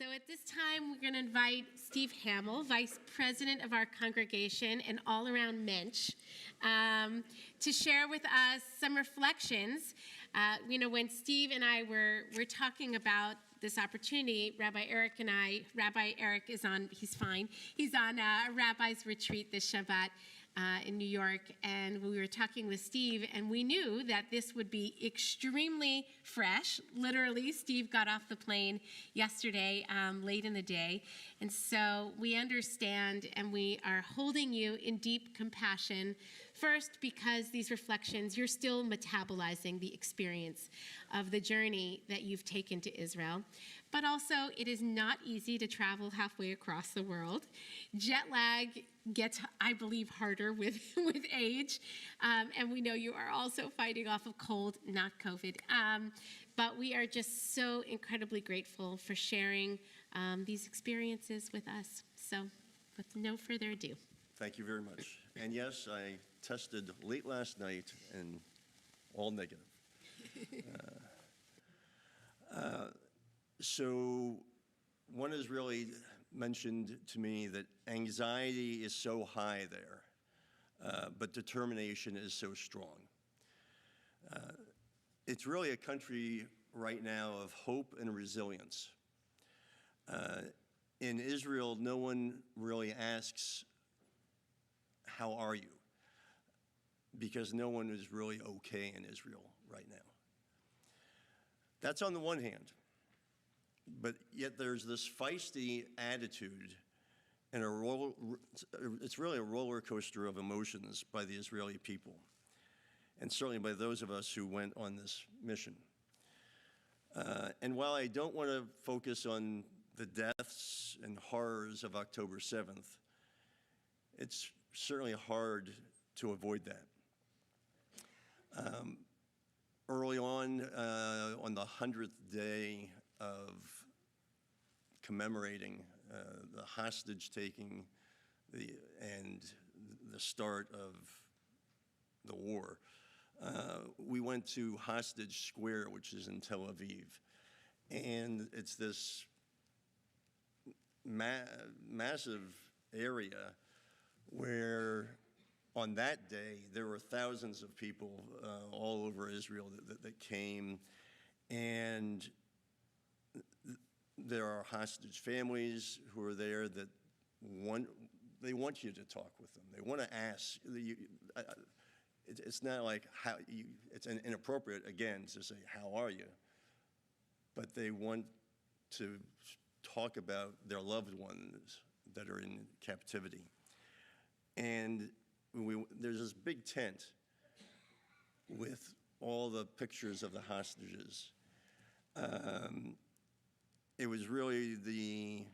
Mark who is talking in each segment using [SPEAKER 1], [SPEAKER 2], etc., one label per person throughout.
[SPEAKER 1] So at this time, we're going to invite Steve Hammel, Vice President of our congregation and all-around mensch, to share with us some reflections. When Steve and I were talking about this opportunity, Rabbi Eric is on, he's fine. He's on a rabbi's retreat this Shabbat in New York, and we were talking with Steve, and we knew that this would be extremely fresh. Literally, Steve got off the plane yesterday, late in the day, and so we understand, and we are holding you in deep compassion. First, because these reflections, you're still metabolizing the experience of the journey that you've taken to Israel. But also, it is not easy to travel halfway across the world. Jet lag gets, I believe, harder with age. And we know you are also fighting off a cold, not COVID. But we are just so incredibly grateful for sharing these experiences with us. So with no further ado.
[SPEAKER 2] Thank you very much. And yes, I tested late last night and all negative. So one has really mentioned to me that anxiety is so high there, but determination is so strong. It's really a country right now of hope and resilience. In Israel, no one really asks, how are you? Because no one is really okay in Israel right now. That's on the one hand. But yet there's this feisty attitude and it's really a roller coaster of emotions by the Israeli people, and certainly by those of us who went on this mission. And while I don't want to focus on the deaths and horrors of October 7th, it's certainly hard to avoid that. Early on the 100th day of commemorating the hostage taking and the start of the war, we went to Hostage Square, which is in Tel Aviv. And it's this massive area where on that day there were thousands of people all over Israel that came, and there are hostage families who are there that they want you to talk with them. They want to ask. It's not like it's inappropriate, again, to say, how are you? But they want to talk about their loved ones that are in captivity. And there's this big tent with all the pictures of the hostages. It was really the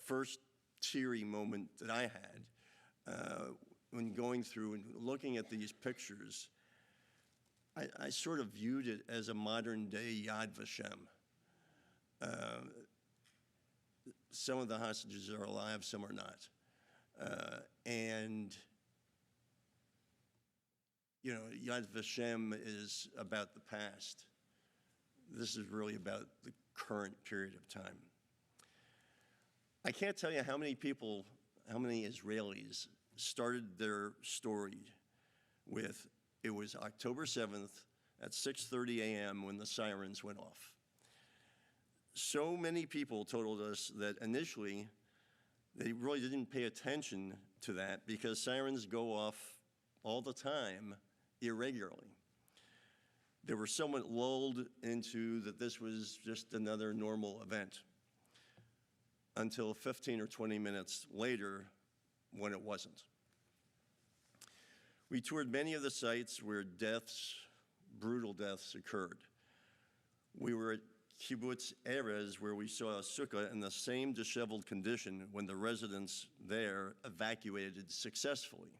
[SPEAKER 2] first teary moment that I had when going through and looking at these pictures. I sort of viewed it as a modern-day Yad Vashem. Some of the hostages are alive, some are not. And Yad Vashem is about the past. This is really about the current period of time. I can't tell you how many people, how many Israelis started their story with, it was October 7th at 6:30 a.m. when the sirens went off. So many people told us that initially they really didn't pay attention to that because sirens go off all the time irregularly. They were somewhat lulled into that this was just another normal event until 15 or 20 minutes later when it wasn't. We toured many of the sites where brutal deaths occurred. We were at Kibbutz Erez, where we saw a sukkah in the same disheveled condition when the residents there evacuated successfully.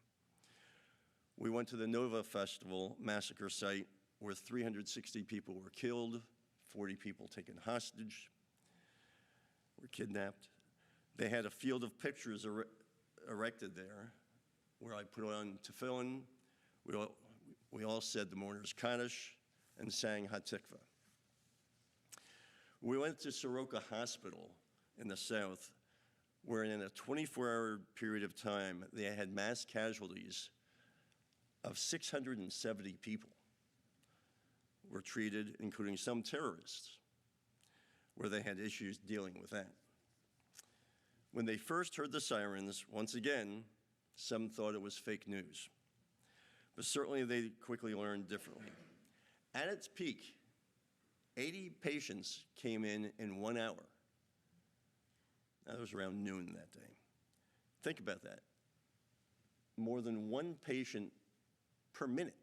[SPEAKER 2] We went to the Nova Festival massacre site where 360 people were killed, 40 people taken hostage, were kidnapped. They had a field of pictures erected there where I put on tefillin. We all said the mourner's Kaddish and sang Hatikvah. We went to Soroka Hospital in the South, where in a 24-hour period of time, they had mass casualties of 670 people were treated, including some terrorists, where they had issues dealing with that. When they first heard the sirens, once again, some thought it was fake news. But certainly they quickly learned differently. At its peak, 80 patients came in 1 hour. That was around noon that day. Think about that. More than one patient per minute.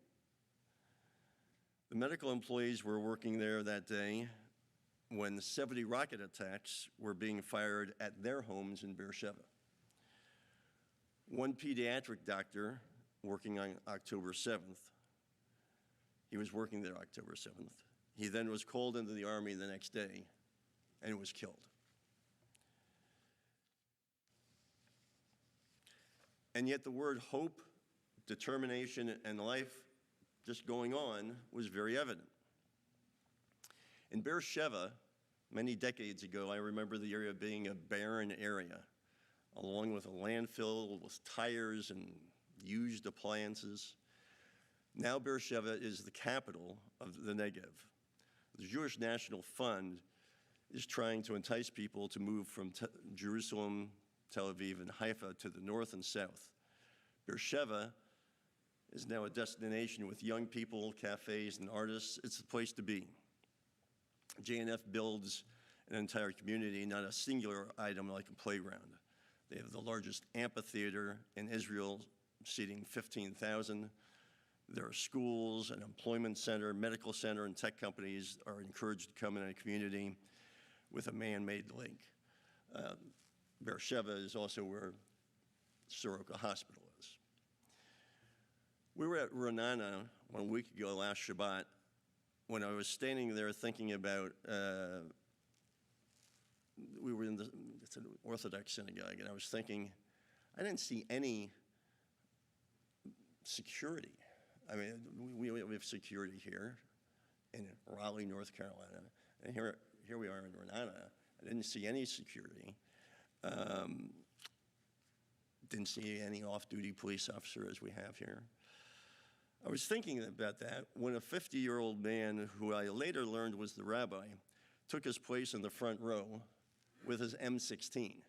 [SPEAKER 2] The medical employees were working there that day when 70 rocket attacks were being fired at their homes in Beersheba. One pediatric doctor working on October 7th, he was working there October 7th. He then was called into the Army the next day and was killed. And yet the word hope, determination, and life just going on was very evident. In Beersheba, many decades ago, I remember the area being a barren area, along with a landfill with tires and used appliances. Now Beersheba is the capital of the Negev. The Jewish National Fund is trying to entice people to move from Jerusalem, Tel Aviv, and Haifa to the north and south. Beersheba is now a destination with young people, cafes, and artists. It's the place to be. JNF builds an entire community, not a singular item like a playground. They have the largest amphitheater in Israel, seating 15,000. There are schools, an employment center, medical center, and tech companies are encouraged to come in a community with a man-made lake. Beersheba is also where Soroka Hospital is. We were at Ra'anana 1 week ago, last Shabbat, when I was standing there thinking about, we were in it's an Orthodox synagogue, and I was thinking, I didn't see any security. I mean, we have security here in Raleigh, North Carolina, and here we are in Ra'anana. I didn't see any security. Didn't see any off-duty police officer as we have here. I was thinking about that when a 50-year-old man, who I later learned was the rabbi, took his place in the front row with his M16.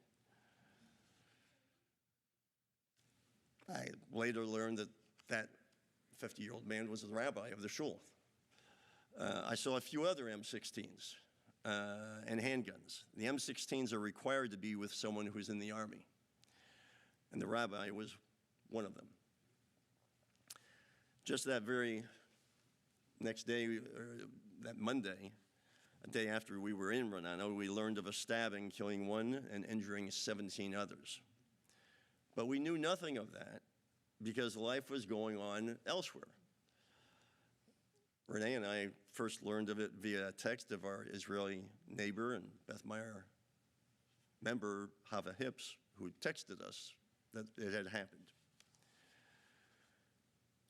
[SPEAKER 2] I later learned that that 50-year-old man was the rabbi of the shul. I saw a few other M16s and handguns. The M16s are required to be with someone who's in the Army, and the rabbi was one of them. Just that very next day, or that Monday, a day after we were in Ra'anana, we learned of a stabbing killing one and injuring 17 others. But we knew nothing of that because life was going on elsewhere. Renee and I first learned of it via text of our Israeli neighbor and Beth Meyer member, Hava Hips, who texted us that it had happened.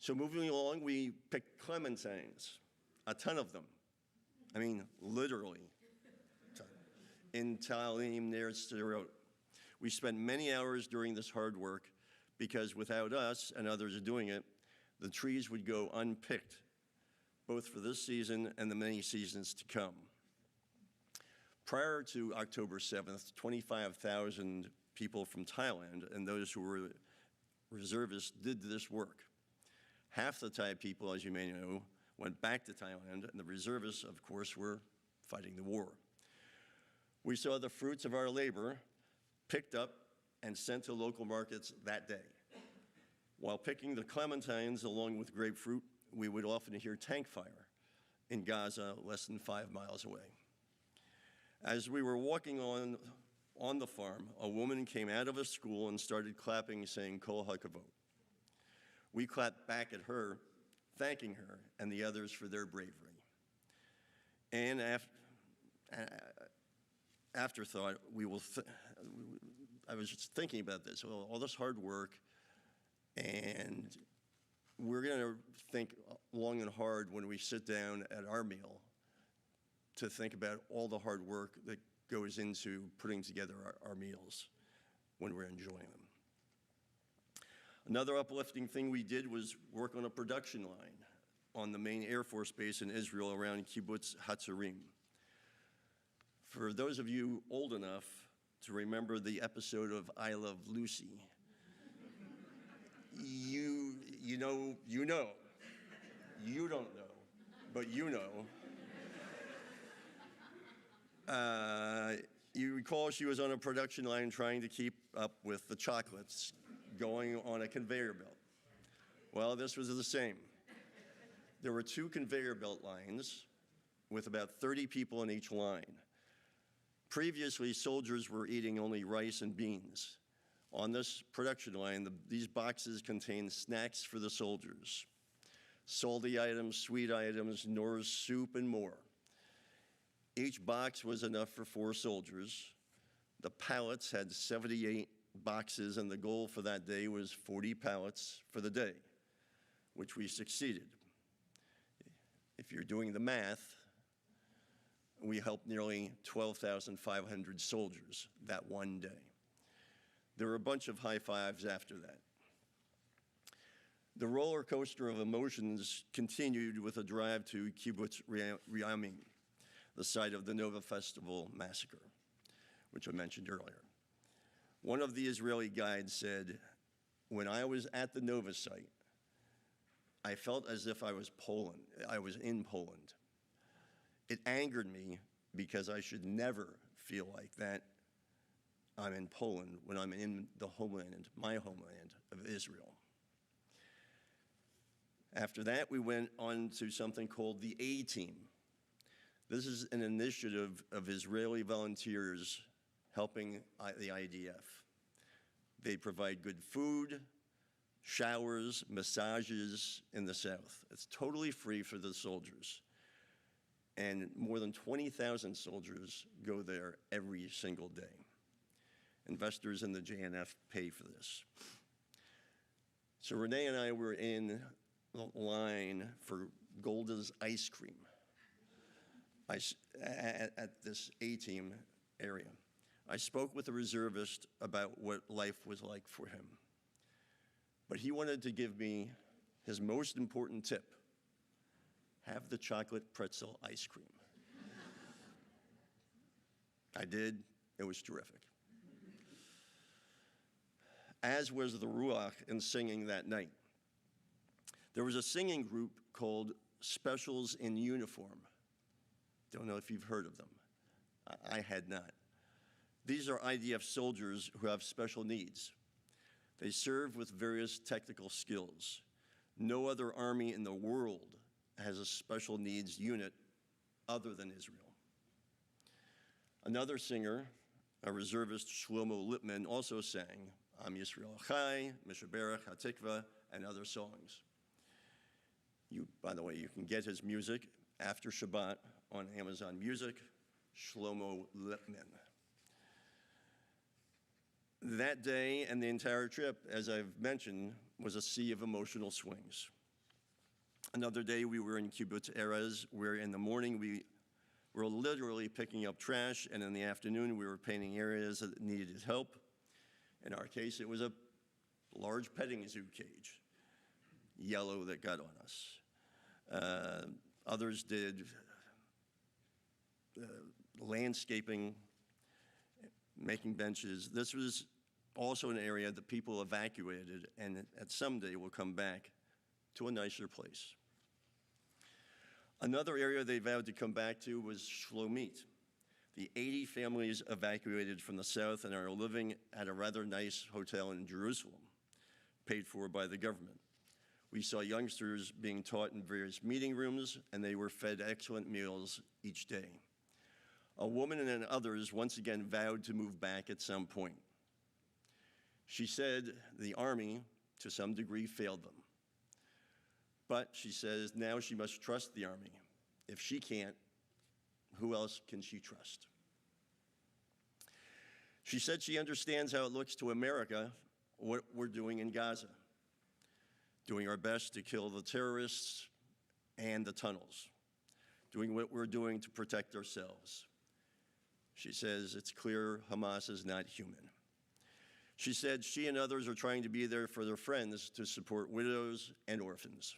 [SPEAKER 2] So moving along, we picked clementines, a ton of them. I mean, literally, in Talim near Sderot. We spent many hours during this hard work because without us and others doing it, the trees would go unpicked, both for this season and the many seasons to come. Prior to October 7th, 25,000 people from Thailand and those who were reservists did this work. Half the Thai people, as you may know, went back to Thailand, and the reservists, of course, were fighting the war. We saw the fruits of our labor picked up and sent to local markets that day. While picking the clementines along with grapefruit, we would often hear tank fire in Gaza, less than 5 miles away. As we were walking on the farm, a woman came out of a school and started clapping, saying, Kol HaKavod. We clapped back at her, thanking her and the others for their bravery. And afterthought, I was just thinking about this, all this hard work, and we're going to think long and hard when we sit down at our meal to think about all the hard work that goes into putting together our meals when we're enjoying them. Another uplifting thing we did was work on a production line on the main Air Force base in Israel around Kibbutz Hatzarim. For those of you old enough to remember the episode of I Love Lucy, you know. You don't know, but you know. You recall she was on a production line trying to keep up with the chocolates going on a conveyor belt. Well, this was the same. There were 2 conveyor belt lines with about 30 people in each line. Previously, soldiers were eating only rice and beans. On this production line, these boxes contained snacks for the soldiers. Salty items, sweet items, Norse soup, and more. Each box was enough for 4 soldiers. The pallets had 78 boxes, and the goal for that day was 40 pallets for the day, which we succeeded. If you're doing the math, we helped nearly 12,500 soldiers that one day. There were a bunch of high fives after that. The roller coaster of emotions continued with a drive to Kibbutz Re'amim, the site of the Nova Festival massacre, which I mentioned earlier. One of the Israeli guides said, "When I was at the Nova site, I felt as if I was in Poland. It angered me because I should never feel like that I'm in Poland when I'm in the homeland, my homeland of Israel." After that, we went on to something called the A-Team. This is an initiative of Israeli volunteers helping the IDF. They provide good food, showers, massages in the south. It's totally free for the soldiers. And more than 20,000 soldiers go there every single day. Investors in the JNF pay for this. So Renee and I were in line for Golda's ice cream at this A-Team area. I spoke with a reservist about what life was like for him. But he wanted to give me his most important tip: have the chocolate pretzel ice cream. I did. It was terrific. As was the ruach in singing that night. There was a singing group called Specials in Uniform. Don't know if you've heard of them. I had not. These are IDF soldiers who have special needs. They serve with various technical skills. No other army in the world has a special needs unit other than Israel. Another singer, a reservist, Shlomo Lipman, also sang Am Yisrael Chai, Mishaberach HaTikva, and other songs. By the way, you can get his music after Shabbat on Amazon Music, Shlomo Lipman. That day and the entire trip, as I've mentioned, was a sea of emotional swings. Another day we were in Kibbutz Erez, where in the morning we were literally picking up trash, and in the afternoon we were painting areas that needed help. In our case, it was a large petting zoo cage, yellow, that got on us. Others did landscaping, making benches. This was also an area that people evacuated and at some day will come back to a nicer place. Another area they vowed to come back to was Shlomit. The 80 families evacuated from the south and are living at a rather nice hotel in Jerusalem, paid for by the government. We saw youngsters being taught in various meeting rooms, and they were fed excellent meals each day. A woman and others once again vowed to move back at some point. She said the army, to some degree, failed them. But she says now she must trust the army. If she can't, who else can she trust? She said she understands how it looks to America, what we're doing in Gaza, doing our best to kill the terrorists and the tunnels, doing what we're doing to protect ourselves. She says, it's clear Hamas is not human. She said she and others are trying to be there for their friends to support widows and orphans.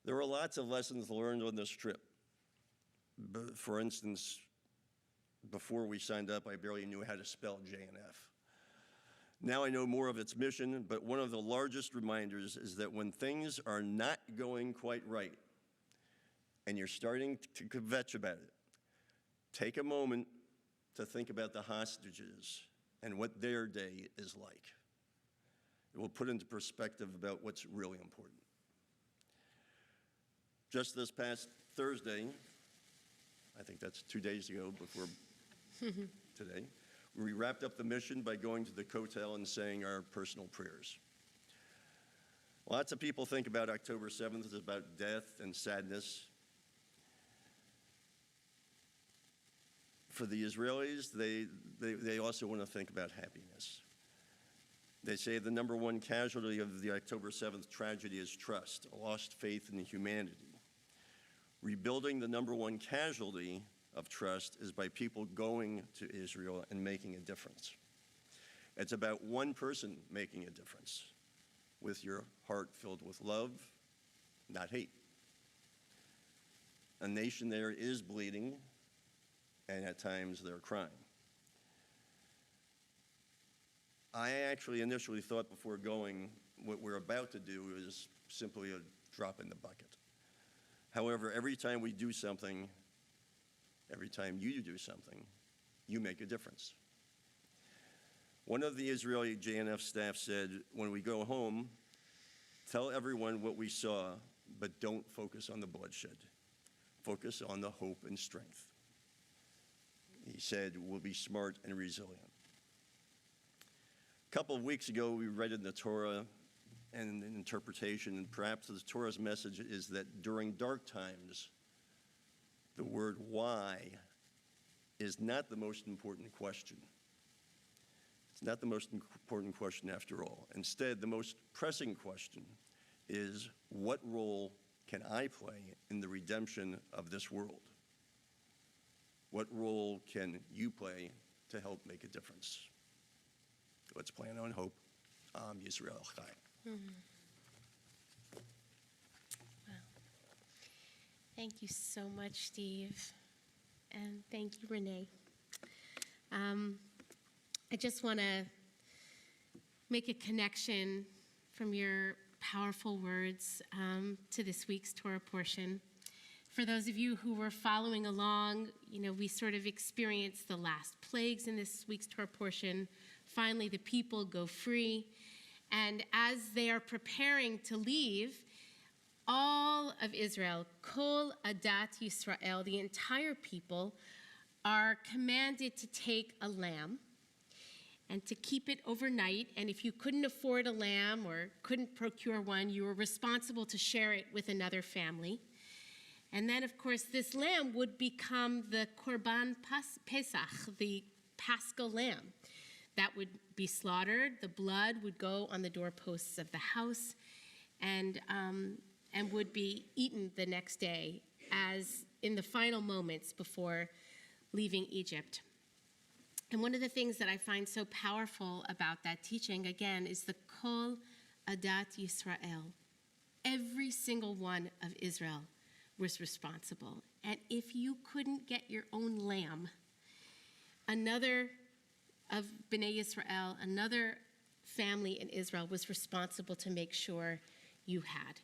[SPEAKER 2] There were lots of lessons learned on this trip. For instance, before we signed up, I barely knew how to spell JNF. Now I know more of its mission, but one of the largest reminders is that when things are not going quite right and you're starting to kvetch about it, take a moment to think about the hostages and what their day is like. It will put into perspective about what's really important. Just this past Thursday, I think that's 2 days ago before today, we wrapped up the mission by going to the Kotel and saying our personal prayers. Lots of people think about October 7th as about death and sadness. For the Israelis, they also want to think about happiness. They say the number one casualty of the October 7th tragedy is trust, a lost faith in humanity. Rebuilding the number one casualty of trust is by people going to Israel and making a difference. It's about one person making a difference with your heart filled with love, not hate. A nation there is bleeding, and at times they're crying. I actually initially thought before going, what we're about to do is simply a drop in the bucket. However, every time we do something, every time you do something, you make a difference. One of the Israeli JNF staff said, when we go home, tell everyone what we saw, but don't focus on the bloodshed. Focus on the hope and strength. He said, we'll be smart and resilient. A couple of weeks ago, we read in the Torah and an interpretation, and perhaps the Torah's message is that during dark times, the word why is not the most important question. It's not the most important question after all. Instead, the most pressing question is, what role can I play in the redemption of this world? What role can you play to help make a difference? Let's plan on hope. Yisrael Chai.
[SPEAKER 1] Wow. Thank you so much, Steve. And thank you, Renee. I just want to make a connection from your powerful words to this week's Torah portion. For those of you who were following along, we sort of experienced the last plagues in this week's Torah portion. Finally, the people go free. And as they are preparing to leave, all of Israel, Kol Adat Yisrael, the entire people, are commanded to take a lamb and to keep it overnight. And if you couldn't afford a lamb or couldn't procure one, you were responsible to share it with another family. And then, of course, this lamb would become the Korban Pesach, the Paschal lamb. That would be slaughtered. The blood would go on the doorposts of the house and would be eaten the next day as in the final moments before leaving Egypt. And one of the things that I find so powerful about that teaching, again, is the Kol Adat Yisrael. Every single one of Israel was responsible. And if you couldn't get your own lamb, another of Bnei Yisrael, another family in Israel was responsible to make sure you had.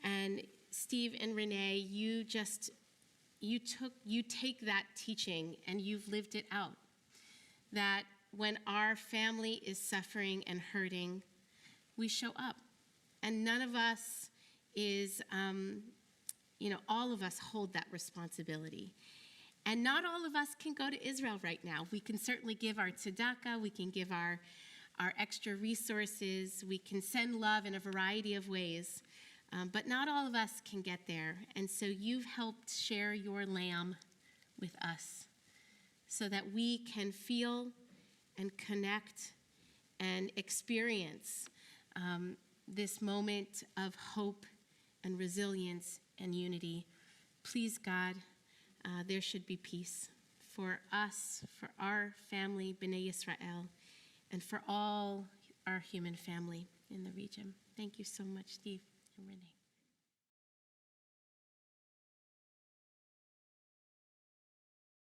[SPEAKER 1] And Steve and Renee, you take that teaching and you've lived it out. That when our family is suffering and hurting, we show up. And none of us is, all of us hold that responsibility. And not all of us can go to Israel right now. We can certainly give our tzedakah, we can give our extra resources, we can send love in a variety of ways, but not all of us can get there. And so you've helped share your lamb with us so that we can feel and connect and experience this moment of hope and resilience and unity. Please, God, there should be peace for us, for our family, B'nai Yisrael, and for all our human family in the region. Thank you so much, Steve and Renee.